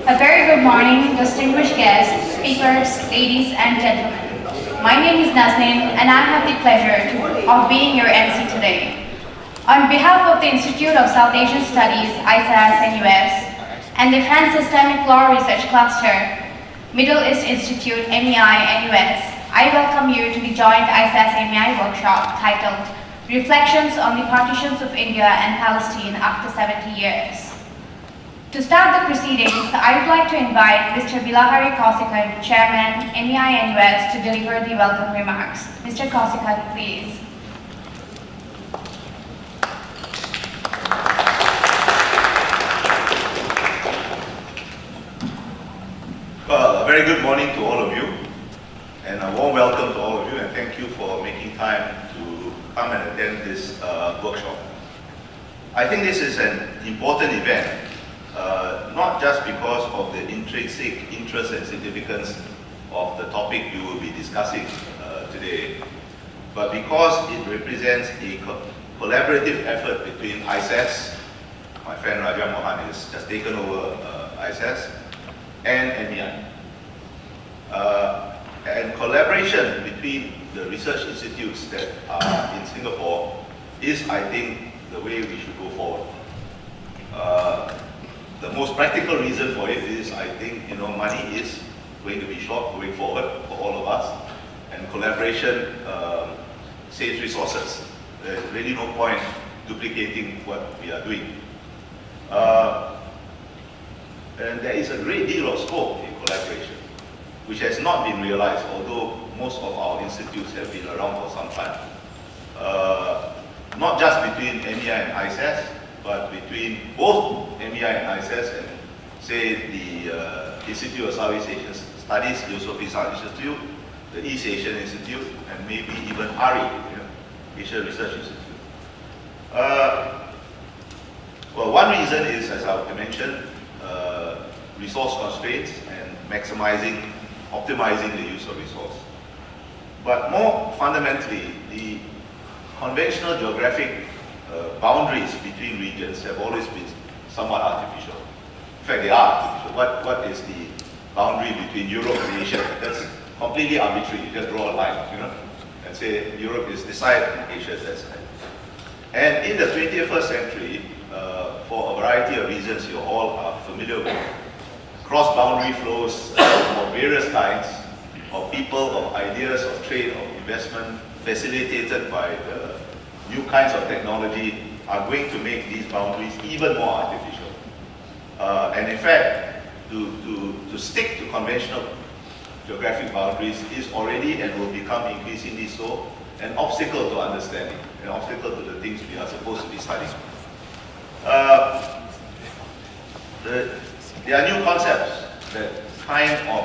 A very good morning, distinguished guests, speakers, ladies and gentlemen. My name is Nazneen and I have the pleasure of being your MC today. On behalf of the Institute of South Asian Studies, ISAS-NUS, and the Trans-Systemic Law Research Cluster, Middle East Institute, MEI-NUS, I welcome you to the joint ISAS-MEI workshop titled Reflections on the Partitions of India and Palestine After 70 Years. To start the proceedings, I would like to invite Mr. Bilahari Kausikan, Chairman, MEI-NUS, to deliver the welcome remarks. Mr. Kausikan, please. Well, a very good morning to all of you, and a warm welcome to all of you, and thank you for making time to come and attend this workshop. I think this is an important event. Not just because of the intrinsic interest and significance of the topic we will be discussing today, but because it represents a collaborative effort between ISAS, my friend Raja Mohan has just taken over ISAS, and MEI. And collaboration between the research institutes that are in Singapore is, I think, the way we should go forward. The most practical reason for it is, I think, money is going to be short going forward for all of us, and collaboration saves resources. There's really no point duplicating what we are doing. And there is a great deal of scope in collaboration, which has not been realized, although most of our institutes have been around for some time. Not just between MEI and ISAS, but between both MEI and ISAS and, say, the Institute of Southeast Asian Studies, the Yusof Ishak Institute, the East Asian Institute, and maybe even ARI, Asia Research Institute. Well, one reason is, as I mentioned, resource constraints and optimizing the use of resource. But more fundamentally, the conventional geographic boundaries between regions have always been somewhat artificial. In fact, they are artificial. What is the boundary between Europe and Asia? That's completely arbitrary. You just draw a line, and say Europe is this side and Asia is that side. And in the 21st century, for a variety of reasons you all are familiar with, cross-boundary flows of various kinds, of people, of ideas, of trade, of investment, facilitated by the new kinds of technology, are going to make these boundaries even more artificial. And in fact, to stick to conventional geographic boundaries is already and will become increasingly so an obstacle to understanding, an obstacle to the things we are supposed to be studying. There are new concepts that kind of,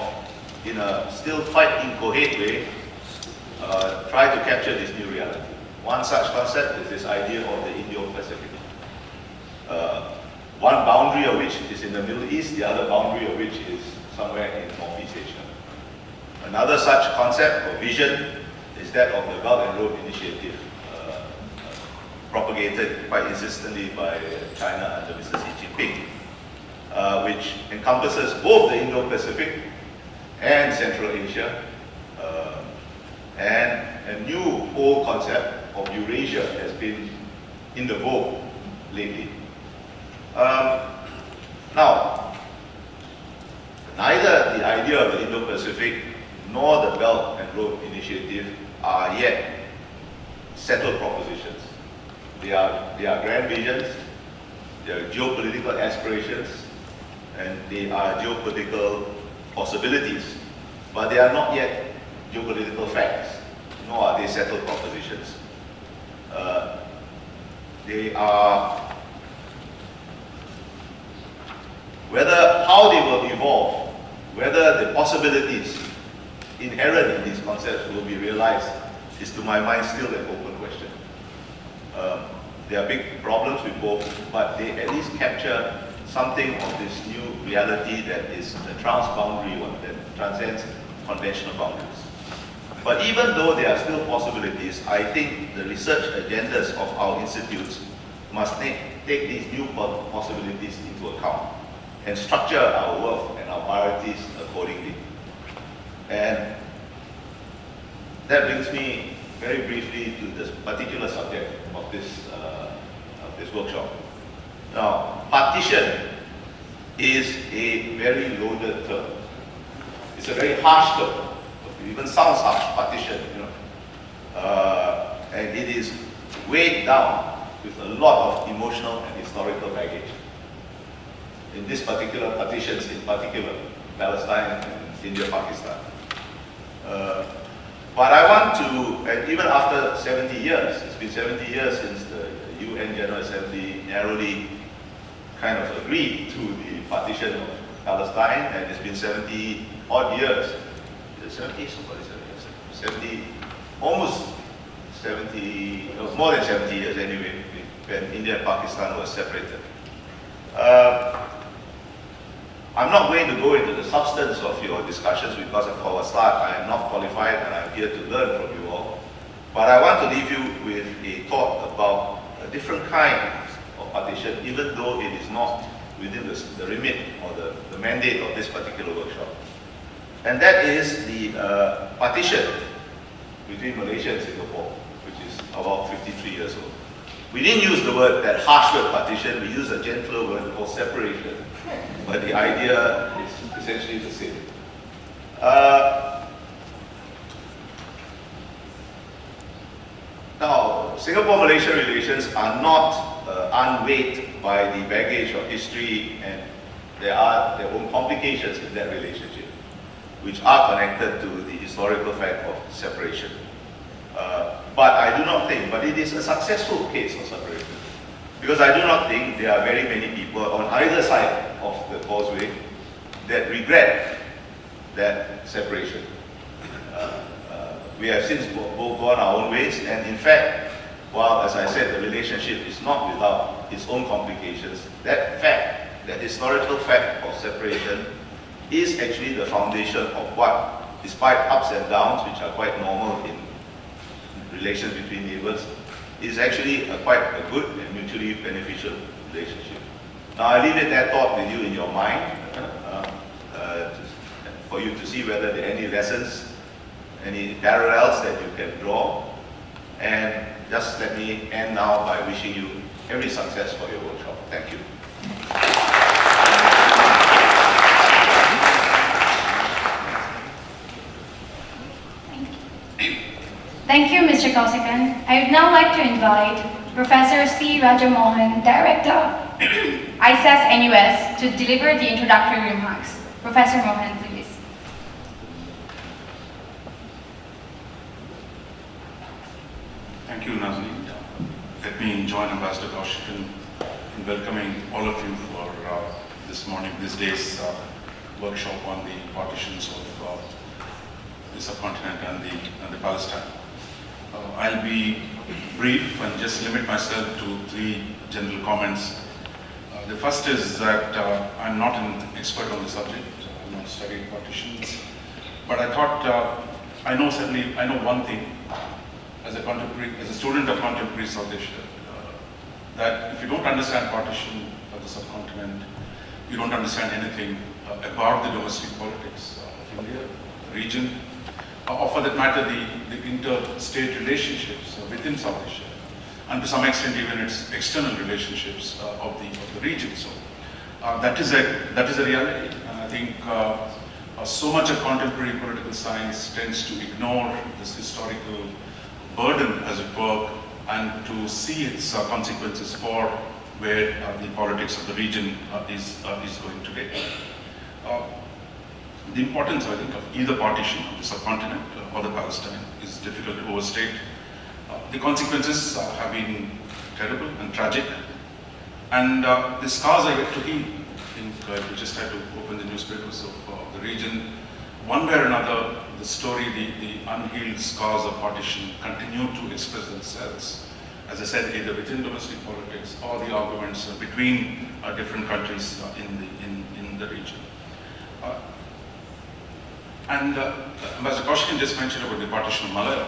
in a still quite incoherent way, try to capture this new reality. One such concept is this idea of the Indo-Pacific. One boundary of which is in the Middle East, the other boundary of which is somewhere in Northeast Asia. Another such concept or vision is that of the Belt and Road Initiative, propagated quite insistently by China under Mr. Xi Jinping, which encompasses both the Indo-Pacific and Central Asia, and a new whole concept of Eurasia has been in the vogue lately. Now, neither the idea of the Indo-Pacific nor the Belt and Road Initiative are yet settled propositions. They are grand visions, they are geopolitical aspirations, and they are geopolitical possibilities, but they are not yet geopolitical facts, nor are they settled propositions. They are, how they will evolve, whether the possibilities inherent in these concepts will be realized, is to my mind still an open question. There are big problems with both, but they at least capture something of this new reality that is a transboundary one, that transcends conventional boundaries. But even though there are still possibilities, I think the research agendas of our institutes must take these new possibilities into account. and structure our work and our priorities accordingly. And that brings me very briefly to this particular subject of this workshop. Now, partition is a very loaded term. It's a very harsh term. It even sounds harsh, partition, and it is weighed down with a lot of emotional and historical baggage. In this particular partitions, in particular, Palestine and India, Pakistan. But I want to, and even after 70 years, it's been 70 years since the UN General Assembly narrowly kind of agreed to the partition of Palestine, and it's been 70 odd years. 70, somebody said 70, almost 70, it was more than 70 years anyway, when India and Pakistan were separated. I'm not going to go into the substance of your discussions because for a start, I am not qualified and I'm here to learn from you all. But I want to leave you with a thought about a different kind of partition, even though it is not within the remit or the mandate of this particular workshop. And that is the partition between Malaysia and Singapore, which is about 53 years old. We didn't use the word, that harsh word partition, we used a gentler word called separation. But the idea is essentially the same. Now, Singapore-Malaysia relations are not unweighted by the baggage of history, and there are their own complications in that relationship, which are connected to the historical fact of separation. But I do not think, but it is a successful case of separation. Because I do not think there are very many people on either side of the causeway that regret that separation. We have since both gone our own ways, and in fact, while, as I said, the relationship is not without its own complications, that fact, that historical fact of separation is actually the foundation of what, despite ups and downs, which are quite normal in relations between neighbors, is actually quite a good and mutually beneficial relationship. Now I leave that thought with you in your mind, for you to see whether there are any lessons, any parallels that you can draw. And just let me end now by wishing you every success for your workshop. Thank you. Thank you, Mr. Kausikan. I would now like to invite Professor C. Raja Mohan, Director, ISAS NUS, to deliver the introductory remarks. Professor Mohan, please. Thank you, Nazneen. Let me join Ambassador Kausikan in welcoming all of you for this day's workshop on the partitions of the subcontinent and the Palestine. I'll be brief and just limit myself to 3 general comments. The first is that I'm not an expert on the subject. I'm not studying partitions, but I thought I know one thing as a student of contemporary South Asia, that if you don't understand partition of the subcontinent, you don't understand anything about the domestic politics of India, the region, or for that matter, the inter-state relationships within South Asia, and to some extent even its external relationships of the region. So that is a reality, and I think so much of contemporary political science tends to ignore this historical burden, as it were, and to see its consequences for where the politics of the region is going today. The importance, I think, of either partition of the subcontinent or the Palestine is difficult to overstate. The consequences have been terrible and tragic, and the scars are yet to heal. I think if you just had to open the newspapers of the region, one way or another, the story, the unhealed scars of partition continue to express themselves, as I said, either within domestic politics or the arguments between different countries in the region. And Ambassador Kausikan just mentioned about the partition of Malaya,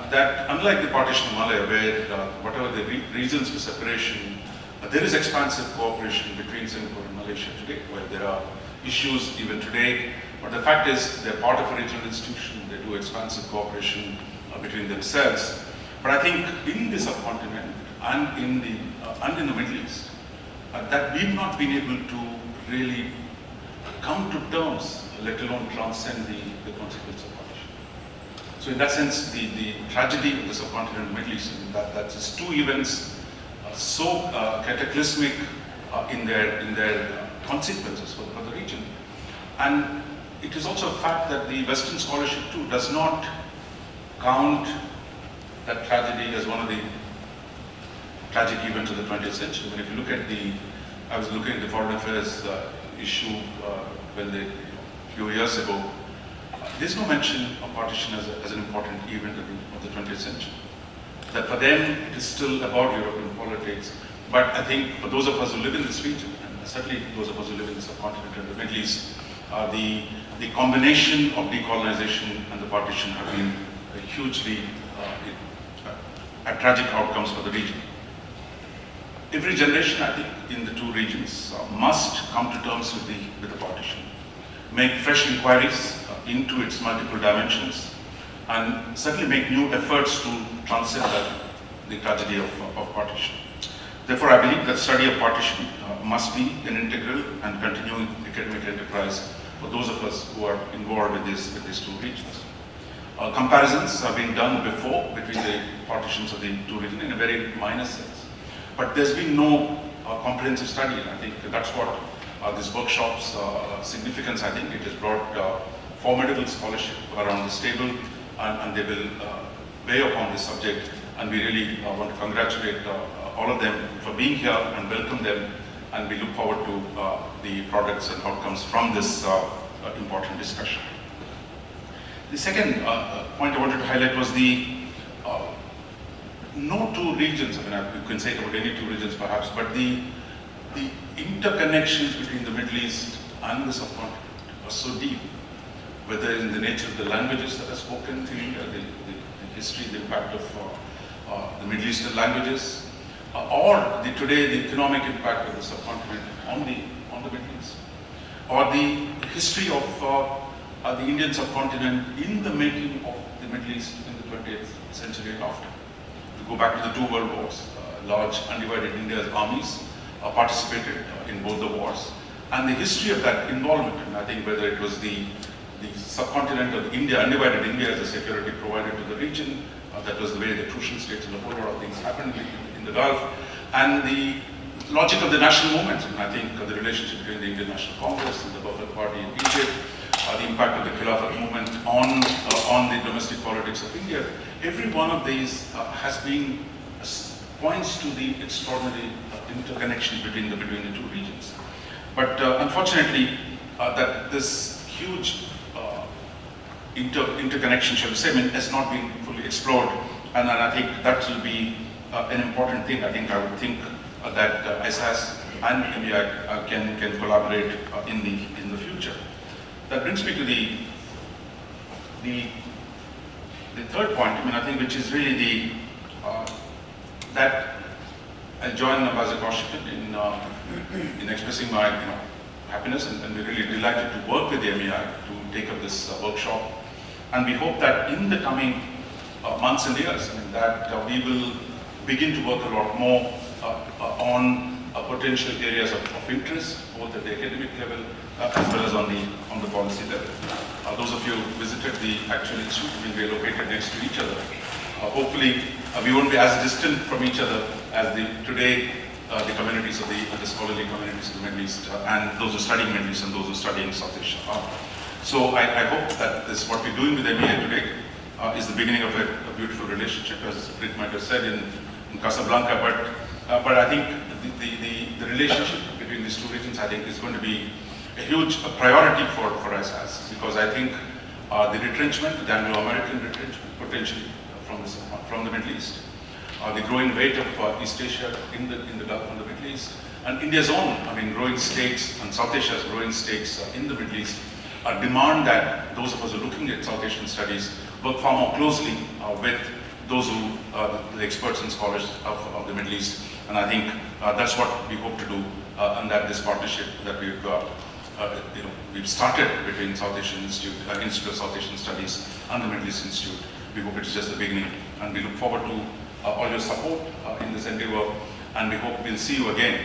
that unlike the partition of Malaya, where whatever the reasons for separation There is expansive cooperation between Singapore and Malaysia today, where there are issues even today. But the fact is, they're part of a regional institution. They do expansive cooperation between themselves. But I think in the subcontinent and in the Middle East, that we've not been able to really come to terms, let alone transcend the consequence of partition. So in that sense, the tragedy of the subcontinent and Middle East, that's just two events so cataclysmic in their consequences for the region. And it is also a fact that the Western scholarship too does not count that tragedy as one of the tragic events of the 20th century. I mean, if you look at I was looking at the foreign affairs issue a few years ago, there's no mention of partition as an important event of the 20th century. That for them, it is still about European politics. But I think for those of us who live in this region, and certainly those of us who live in the subcontinent and the Middle East, the combination of decolonization and the partition have been hugely tragic outcomes for the region. Every generation, I think, in the two regions must come to terms with the partition, make fresh inquiries into its multiple dimensions, and certainly make new efforts to transcend the tragedy of partition. Therefore, I believe that study of partition must be an integral and continuing academic enterprise for those of us who are involved with these two regions. Comparisons have been done before between the partitions of the two regions in a very minor sense. But there's been no comprehensive study, and I think that's what this workshop's significance. I think it has brought formidable scholarship around this table, and they will weigh upon this subject. And we really want to congratulate all of them for being here and welcome them. And we look forward to the products and outcomes from this important discussion. The second point I wanted to highlight was no two regions, I mean, you can say about any two regions perhaps, but the interconnections between the Middle East and the subcontinent are so deep, whether in the nature of the languages that are spoken in India, the history, the impact of the Middle Eastern languages, or today the economic impact of the subcontinent on the Middle East, or the history of the Indian subcontinent in the making of the Middle East in the 20th century and after. To go back to the two world wars, large undivided India's armies participated in both the wars, and the history of that involvement, and I think whether it was the subcontinent of India, undivided India as a security provider to the region, that was the way the crucial states and a whole lot of things happened in the Gulf, and the logic of the national movements, and I think the relationship between the Indian National Congress and the Ba'ath Party in Egypt, the impact of the Khilafat movement on the domestic politics of India. Every one of these points to the extraordinary interconnection between the two regions. But unfortunately, that this huge interconnection, shall we say, has not been fully explored, and I think that will be an important thing. I would think that ISAS and MEI can collaborate in the future. That brings me to the third point. I think which is really that I'll join Ambassador Kausikan in expressing my happiness, and we're really delighted to work with the MEI to take up this workshop. And we hope that in the coming months and years, that we will begin to work a lot more on potential areas of interest, both at the academic level as well as on the policy level. Those of you who visited the actual institute, we are located next to each other. Hopefully, we won't be as distant from each other as today the communities of the scholarly communities of the Middle East, and those who are studying Middle East and those who are studying South Asia. So I hope that what we're doing with MEA today is the beginning of a beautiful relationship, as Rick might have said in Casablanca. But I think the relationship between these two regions, I think, is going to be a huge priority for us, because I think the retrenchment, the Anglo-American retrenchment, potentially from the Middle East, the growing weight of East Asia in the Gulf and the Middle East, and India's own, growing stakes, and South Asia's growing stakes in the Middle East, demand that those of us who are looking at South Asian studies work far more closely with those who are the experts and scholars of the Middle East. And I think that's what we hope to do, and that this partnership that we've we've started between South Asian Institute, Institute of South Asian Studies and the Middle East Institute. We hope it is just the beginning, and we look forward to all your support in this endeavor, and we hope we'll see you again,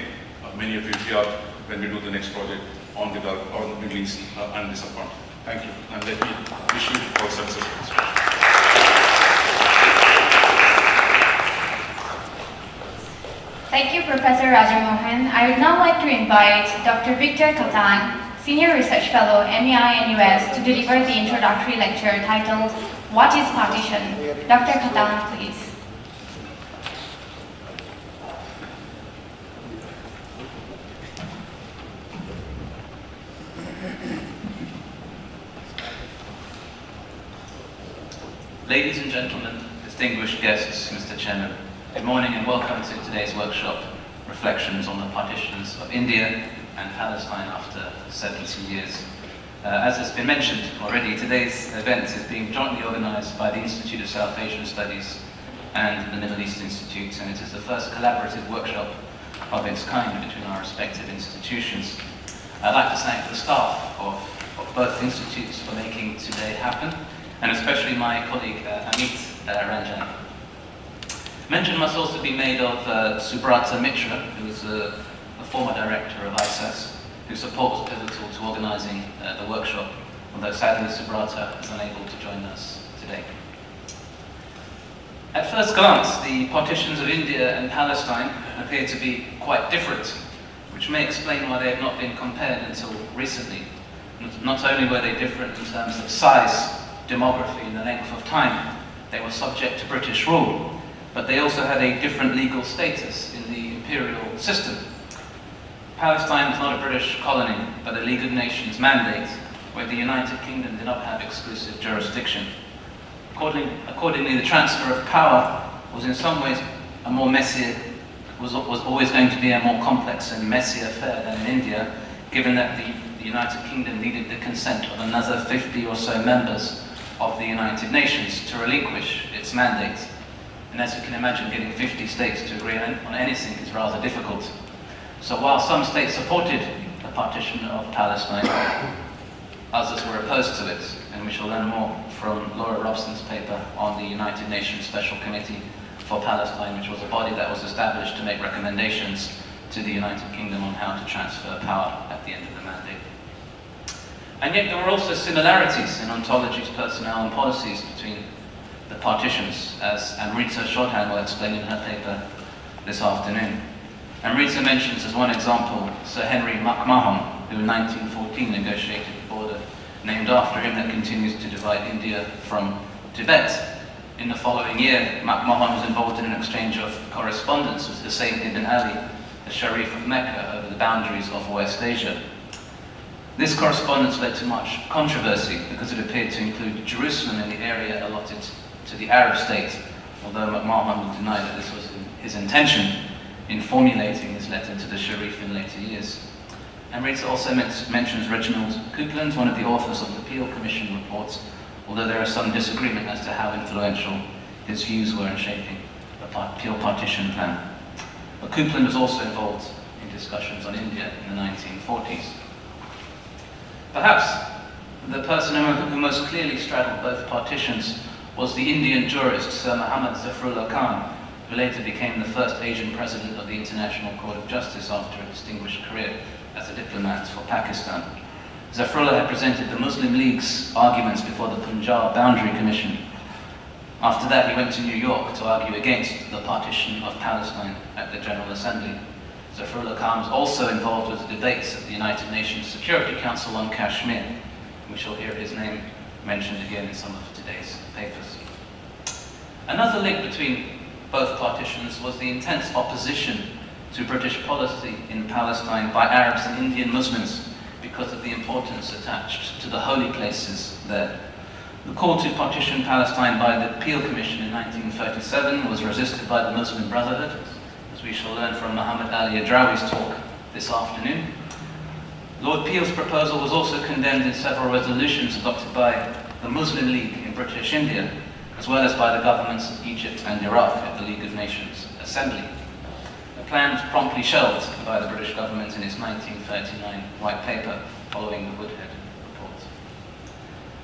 many of you here, when we do the next project on the Gulf, on the Middle East and the subcontinent. Thank you, and let me wish you all success. Thank you, Professor Raja Mohan. I would now like to invite Dr. Victor Kattan, Senior Research Fellow, MEI and US, to deliver the introductory lecture titled, What is Partition? Dr. Kattan, please. Ladies and gentlemen, distinguished guests, Mr. Chairman, good morning and welcome to today's workshop, Reflections on the Partitions of India and Palestine after 70 years. As has been mentioned already, today's event is being jointly organized by the Institute of South Asian Studies and the Middle East Institute, and it is the first collaborative workshop of its kind between our respective institutions. I'd like to thank the staff of both institutes for making today happen, and especially my colleague Amit Ranjan. Mention must also be made of Subrata Mitra, who is a former director of ISAS, whose support was pivotal to organising the workshop, although sadly Subrata is unable to join us today. At first glance, the partitions of India and Palestine appear to be quite different, which may explain why they have not been compared until recently. Not only were they different in terms of size, demography, and the length of time they were subject to British rule, but they also had a different legal status in the imperial system. Palestine was not a British colony, but a League of Nations mandate, where the United Kingdom did not have exclusive jurisdiction. Accordingly, the transfer of power was in some ways a more messy, was always going to be a more complex and messy affair than in India, given that the United Kingdom needed the consent of another 50 or so members of the United Nations to relinquish its mandate. And as you can imagine, getting 50 states to agree on anything is rather difficult. So while some states supported the partition of Palestine, others were opposed to it, and we shall learn more from Laura Robson's paper on the United Nations Special Committee for Palestine, which was a body that was established to make recommendations to the United Kingdom on how to transfer power at the end of the mandate. And yet there were also similarities in ontologies, personnel and policies between the partitions, as Amrita Shodhan will explain in her paper this afternoon. Amrita mentions as one example Sir Henry McMahon, who in 1914 negotiated the border named after him that continues to divide India from Tibet. In the following year, McMahon was involved in an exchange of correspondence with Hussein ibn Ali, the Sharif of Mecca, over the boundaries of West Asia. This correspondence led to much controversy because it appeared to include Jerusalem in the area allotted to the Arab state, although McMahon would deny that this was his intention in formulating his letter to the Sharif in later years. Amrita also mentions Reginald Coupland, one of the authors of the Peel Commission report, although there is some disagreement as to how influential his views were in shaping the Peel partition plan. But Coupland was also involved in discussions on India in the 1940s. Perhaps the person who most clearly straddled both partitions was the Indian jurist Sir Muhammad Zafrullah Khan, who later became the first Asian president of the International Court of Justice after a distinguished career as a diplomat for Pakistan. Zafrullah had presented the Muslim League's arguments before the Punjab Boundary Commission. After that, he went to New York to argue against the partition of Palestine at the General Assembly. Zafrullah Khan was also involved with the debates at the United Nations Security Council on Kashmir. We shall hear his name mentioned again in some of today's papers. Another link between both partitions was the intense opposition to British policy in Palestine by Arabs and Indian Muslims because of the importance attached to the holy places there. The call to partition Palestine by the Peel Commission in 1937 was resisted by the Muslim Brotherhood, as we shall learn from Muhammad Ali Adrawi's talk this afternoon. Lord Peel's proposal was also condemned in several resolutions adopted by the Muslim League in British India, as well as by the governments of Egypt and Iraq at the League of Nations Assembly. The plan was promptly shelved by the British government in its 1939 White Paper following the Woodhead report.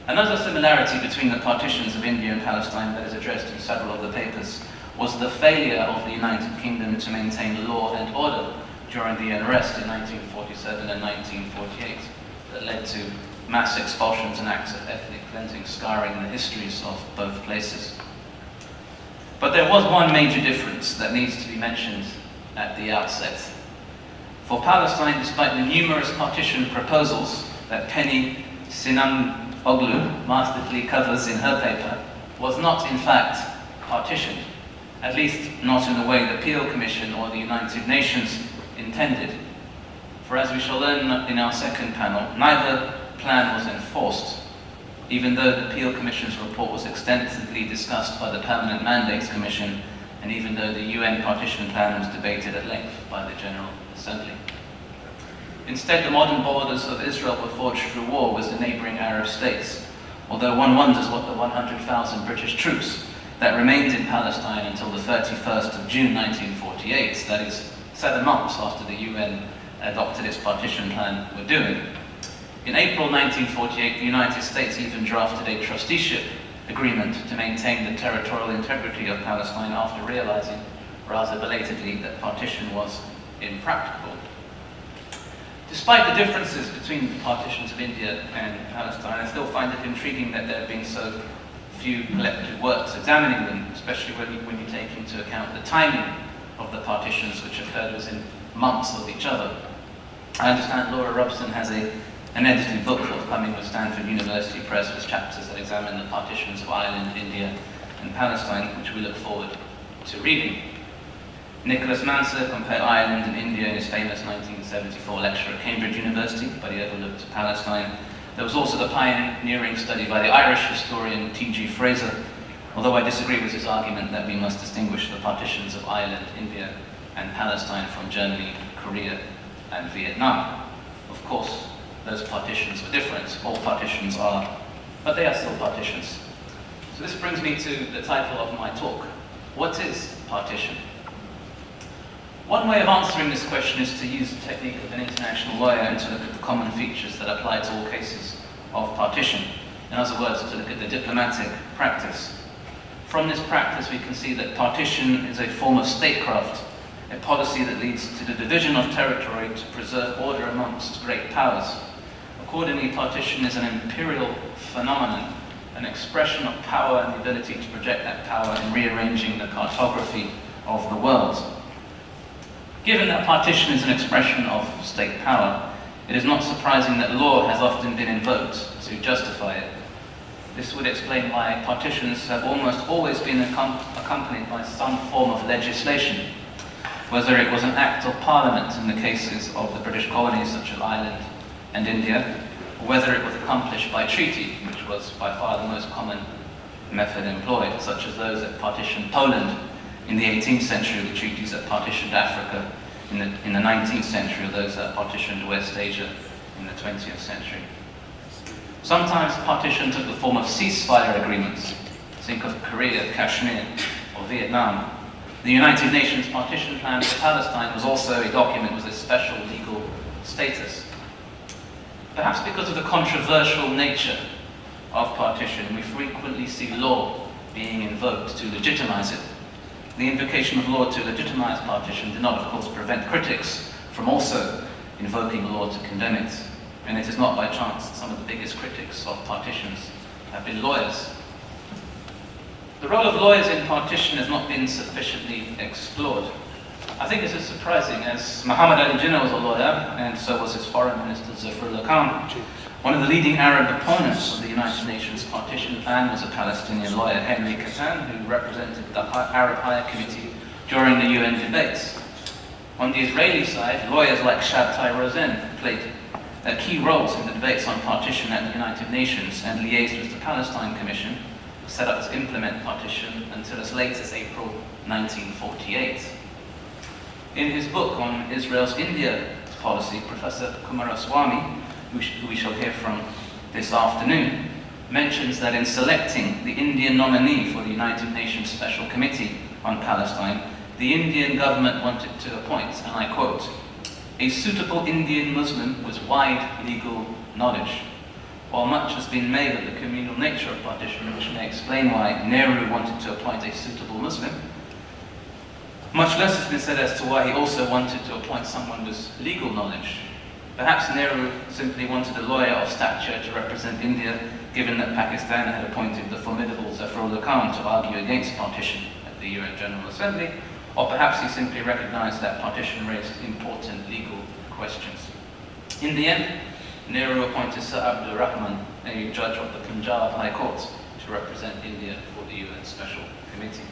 Another similarity between the partitions of India and Palestine that is addressed in several of the papers was the failure of the United Kingdom to maintain law and order during the unrest in 1947 and 1948 that led to mass expulsions and acts of ethnic cleansing scarring the histories of both places. But there was one major difference that needs to be mentioned at the outset. For Palestine, despite the numerous partition proposals that Penny Sinanoglu masterfully covers in her paper, was not in fact partitioned, at least not in the way the Peel Commission or the United Nations intended. For as we shall learn in our second panel, neither plan was enforced, even though the Peel Commission's report was extensively discussed by the Permanent Mandates Commission, and even though the UN partition plan was debated at length by the General Assembly. Instead, the modern borders of Israel were forged through war with the neighbouring Arab states, although one wonders what the 100,000 British troops that remained in Palestine until the 31st of June 1948, that is 7 months after the UN adopted its partition plan, were doing. In April 1948, the United States even drafted a trusteeship agreement to maintain the territorial integrity of Palestine after realizing, rather belatedly, that partition was impracticable. Despite the differences between the partitions of India and Palestine, I still find it intriguing that there have been so few collected works examining them, especially when you take into account the timing of the partitions, which occurred within months of each other. I understand Laura Robson has an edited book forthcoming with Stanford University Press with chapters that examine the partitions of Ireland, India, and Palestine, which we look forward to reading. Nicholas Manser compared Ireland and India in his famous 1974 lecture at Cambridge University, but he overlooked Palestine. There was also the pioneering study by the Irish historian T.G. Fraser, although I disagree with his argument that we must distinguish the partitions of Ireland, India, and Palestine from Germany, Korea, and Vietnam. Of course, those partitions are different. All partitions are, but they are still partitions. So this brings me to the title of my talk. What is partition? One way of answering this question is to use the technique of an international lawyer and to look at the common features that apply to all cases of partition. In other words, to look at the diplomatic practice. From this practice, we can see that partition is a form of statecraft, a policy that leads to the division of territory to preserve order amongst great powers. Accordingly, partition is an imperial phenomenon, an expression of power and the ability to project that power in rearranging the cartography of the world. Given that partition is an expression of state power, it is not surprising that law has often been invoked to justify it. This would explain why partitions have almost always been accompanied by some form of legislation, whether it was an act of parliament in the cases of the British colonies such as Ireland and India, or whether it was accomplished by treaty, which was by far the most common method employed, such as those that partitioned Poland in the 18th century, the treaties that partitioned Africa in the 19th century, or those that partitioned West Asia in the 20th century. Sometimes partition took the form of ceasefire agreements. Think of Korea, Kashmir, or Vietnam. The United Nations partition plan for Palestine was also a document with a special legal status. Perhaps because of the controversial nature of partition, we frequently see law being invoked to legitimize it. The invocation of law to legitimize partition did not, of course, prevent critics from also invoking law to condemn it. And it is not by chance that some of the biggest critics of partitions have been lawyers. The role of lawyers in partition has not been sufficiently explored. I think this is surprising, as Muhammad Ali Jinnah was a lawyer, and so was his foreign minister Zafrullah Khan. One of the leading Arab opponents of the United Nations partition plan was a Palestinian lawyer, Henry Kattan, who represented the Arab Higher Committee during the UN debates. On the Israeli side, lawyers like Shabtai Rosen played key roles in the debates on partition at the United Nations and liaised with the Palestine Commission, set up to implement partition until as late as April 1948. In his book on Israel's India policy, Professor Kumaraswamy, who we shall hear from this afternoon, mentions that in selecting the Indian nominee for the United Nations Special Committee on Palestine, the Indian government wanted to appoint, and I quote, "a suitable Indian Muslim with wide legal knowledge." While much has been made of the communal nature of partition, which may explain why Nehru wanted to appoint a suitable Muslim, much less has been said as to why he also wanted to appoint someone with legal knowledge. Perhaps Nehru simply wanted a lawyer of stature to represent India, given that Pakistan had appointed the formidable Zafrullah Khan to argue against partition at the UN General Assembly, or perhaps he simply recognized that partition raised important legal questions. In the end, Nehru appointed Sir Abdul Rahman, a judge of the Punjab High Court, to represent India for the UN Special Committee.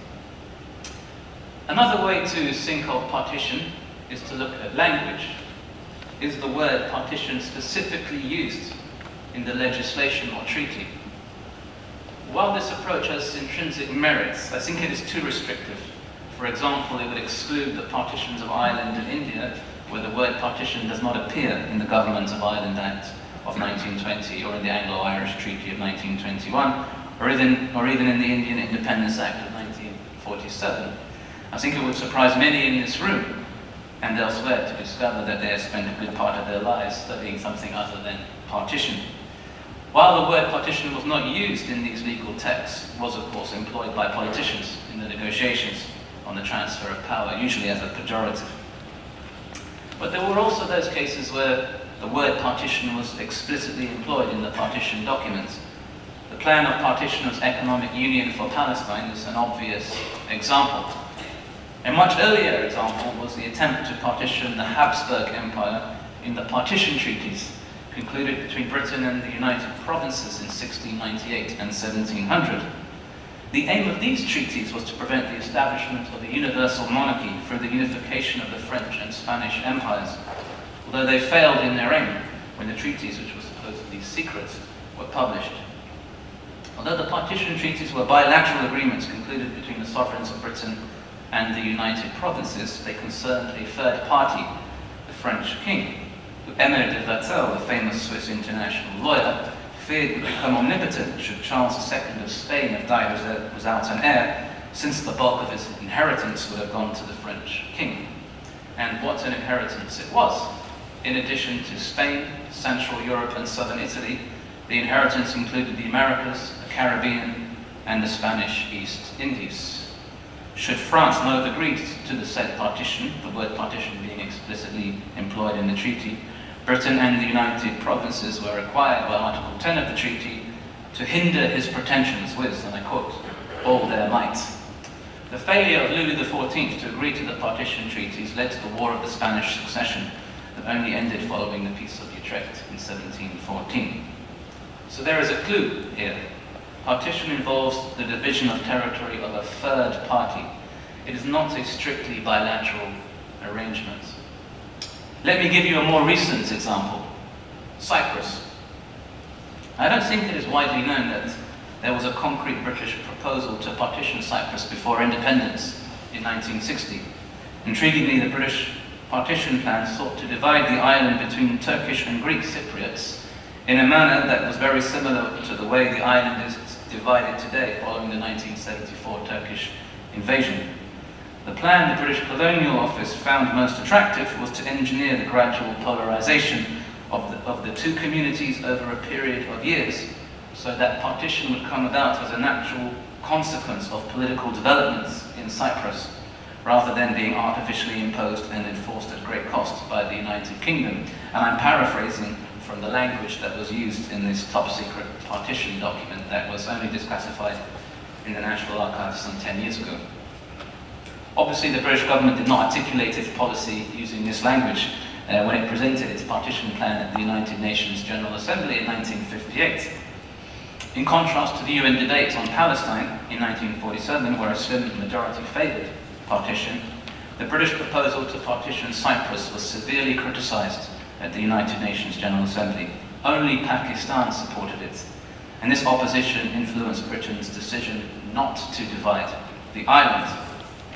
Another way to think of partition is to look at language. Is the word partition specifically used in the legislation or treaty? While this approach has intrinsic merits, I think it is too restrictive. For example, it would exclude the partitions of Ireland and India, where the word partition does not appear in the Government of Ireland Act of 1920 or in the Anglo-Irish Treaty of 1921, or even in the Indian Independence Act of 1947. I think it would surprise many in this room and elsewhere to discover that they have spent a good part of their lives studying something other than partition. While the word partition was not used in these legal texts, it was of course employed by politicians in the negotiations on the transfer of power, usually as a pejorative. But there were also those cases where the word partition was explicitly employed in the partition documents. The plan of partition as economic union for Palestine is an obvious example. A much earlier example was the attempt to partition the Habsburg Empire in the partition treaties concluded between Britain and the United Provinces in 1698 and 1700. The aim of these treaties was to prevent the establishment of a universal monarchy through the unification of the French and Spanish empires, although they failed in their aim when the treaties, which were supposedly secret, were published. Although the partition treaties were bilateral agreements concluded between the sovereigns of Britain and the United Provinces, they concerned a third party, the French king, who Aimé de Vattel, the famous Swiss international lawyer, feared would become omnipotent should Charles II of Spain have died without an heir, since the bulk of his inheritance would have gone to the French king. And what an inheritance it was. In addition to Spain, Central Europe and Southern Italy, the inheritance included the Americas, the Caribbean, and the Spanish East Indies. Should France not have agreed to the said partition, the word partition being explicitly employed in the treaty, Britain and the United Provinces were required by Article 10 of the treaty to hinder his pretensions with, and I quote, all their might. The failure of Louis XIV to agree to the partition treaties led to the War of the Spanish Succession that only ended following the Peace of Utrecht in 1714. So there is a clue here. Partition involves the division of territory of a third party. It is not a strictly bilateral arrangement. Let me give you a more recent example. Cyprus. I don't think it is widely known that there was a concrete British proposal to partition Cyprus before independence in 1960. Intriguingly, the British partition plan sought to divide the island between Turkish and Greek Cypriots in a manner that was very similar to the way the island is divided today following the 1974 Turkish invasion. The plan the British Colonial Office found most attractive was to engineer the gradual polarization of the two communities over a period of years, so that partition would come about as a natural consequence of political developments in Cyprus, rather than being artificially imposed and enforced at great cost by the United Kingdom. And I'm paraphrasing from the language that was used in this top-secret partition document that was only declassified in the National Archives some 10 years ago. Obviously, the British government did not articulate its policy using this language when it presented its partition plan at the United Nations General Assembly in 1958. In contrast to the UN debate on Palestine in 1947, where a slim majority favoured partition, the British proposal to partition Cyprus was severely criticised at the United Nations General Assembly. Only Pakistan supported it, and this opposition influenced Britain's decision not to divide the island.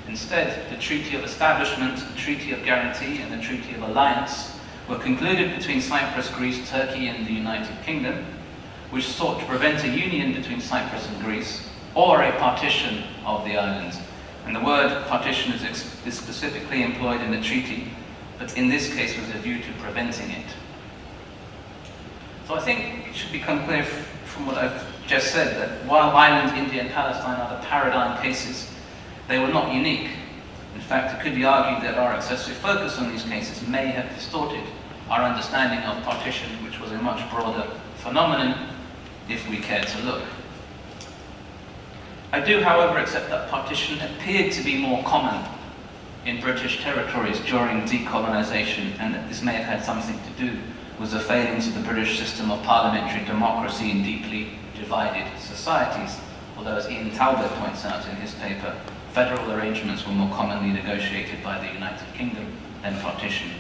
Instead, the Treaty of Establishment, the Treaty of Guarantee, and the Treaty of Alliance were concluded between Cyprus, Greece, Turkey, and the United Kingdom, which sought to prevent a union between Cyprus and Greece, or a partition of the islands. And the word partition is specifically employed in the treaty, but in this case with a view to preventing it. So I think it should become clear from what I've just said that while Ireland, India and Palestine are the paradigm cases, they were not unique. In fact, it could be argued that our excessive focus on these cases may have distorted our understanding of partition, which was a much broader phenomenon, if we care to look. I do, however, accept that partition appeared to be more common in British territories during decolonisation, and that this may have had something to do with the failings of the British system of parliamentary democracy in deeply divided societies. Although, as Ian Talbot points out in his paper, federal arrangements were more commonly negotiated by the United Kingdom than partition.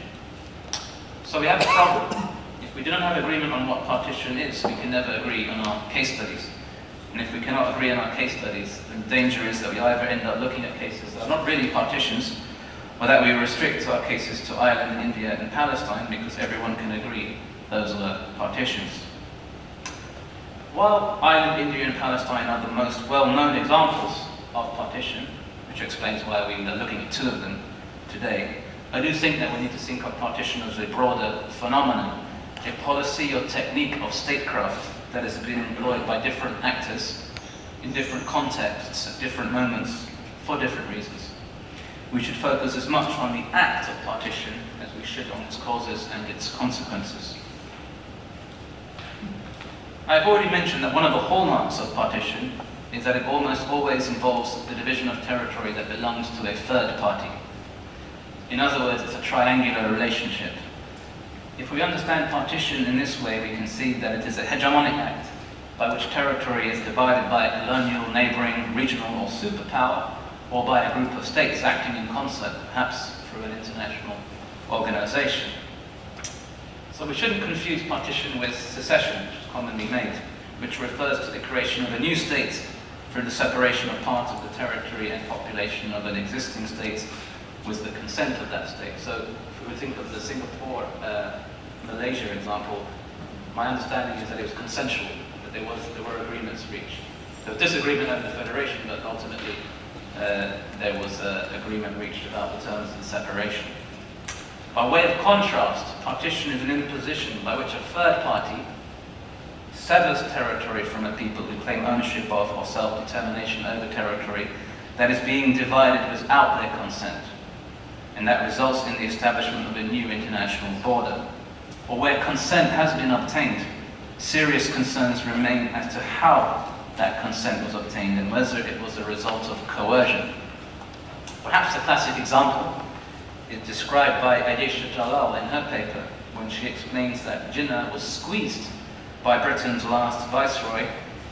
So we have a problem. If we do not have agreement on what partition is, we can never agree on our case studies. And if we cannot agree on our case studies, then the danger is that we either end up looking at cases that are not really partitions, or that we restrict our cases to Ireland, India and Palestine because everyone can agree those were partitions. While Ireland, India and Palestine are the most well-known examples of partition, which explains why we are looking at two of them today, I do think that we need to think of partition as a broader phenomenon, a policy or technique of statecraft that has been employed by different actors in different contexts at different moments for different reasons. We should focus as much on the act of partition as we should on its causes and its consequences. I've already mentioned that one of the hallmarks of partition is that it almost always involves the division of territory that belongs to a third party. In other words, it's a triangular relationship. If we understand partition in this way, we can see that it is a hegemonic act by which territory is divided by a colonial, neighbouring, regional or superpower, or by a group of states acting in concert, perhaps through an international organisation. So we shouldn't confuse partition with secession, which is commonly made, which refers to the creation of a new state through the separation of parts of the territory and population of an existing state with the consent of that state. So if we think of the Singapore, Malaysia example, my understanding is that it was consensual, that there were agreements reached. There was disagreement over the federation, but ultimately there was an agreement reached about the terms of the separation. By way of contrast, partition is an imposition by which a third party severs territory from a people who claim ownership of or self-determination over territory that is being divided without their consent, and that results in the establishment of a new international border. Or where consent has been obtained, serious concerns remain as to how that consent was obtained and whether it was a result of coercion. Perhaps a classic example is described by Ayesha Jalal in her paper when she explains that Jinnah was squeezed by Britain's last viceroy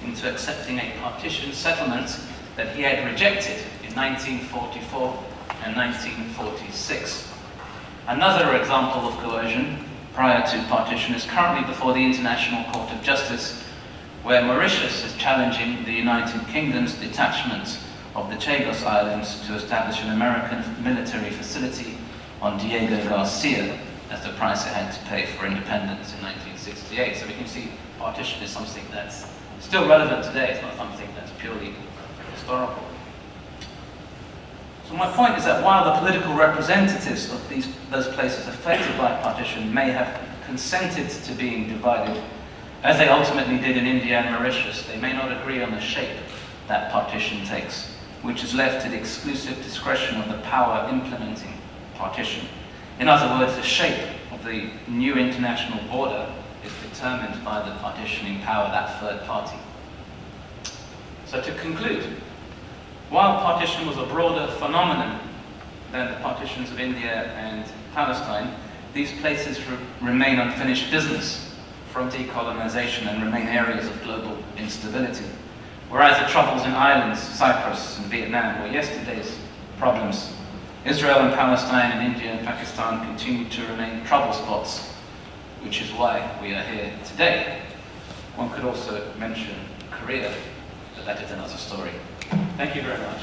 into accepting a partition settlement that he had rejected in 1944 and 1946. Another example of coercion prior to partition is currently before the International Court of Justice, where Mauritius is challenging the United Kingdom's detachment of the Chagos Islands to establish an American military facility on Diego Garcia as the price it had to pay for independence in 1968. So we can see partition is something that's still relevant today. It's not something that's purely historical. So my point is that while the political representatives of those places affected by partition may have consented to being divided, as they ultimately did in India and Mauritius, they may not agree on the shape that partition takes, which is left to the exclusive discretion of the power implementing partition. In other words, the shape of the new international border is determined by the partitioning power, that third party. So to conclude, while partition was a broader phenomenon than the partitions of India and Palestine, these places remain unfinished business from decolonization and remain areas of global instability. Whereas the troubles in islands, Cyprus and Vietnam were yesterday's problems, Israel and Palestine and India and Pakistan continue to remain trouble spots, which is why we are here today. One could also mention Korea, but that is another story. Thank you very much.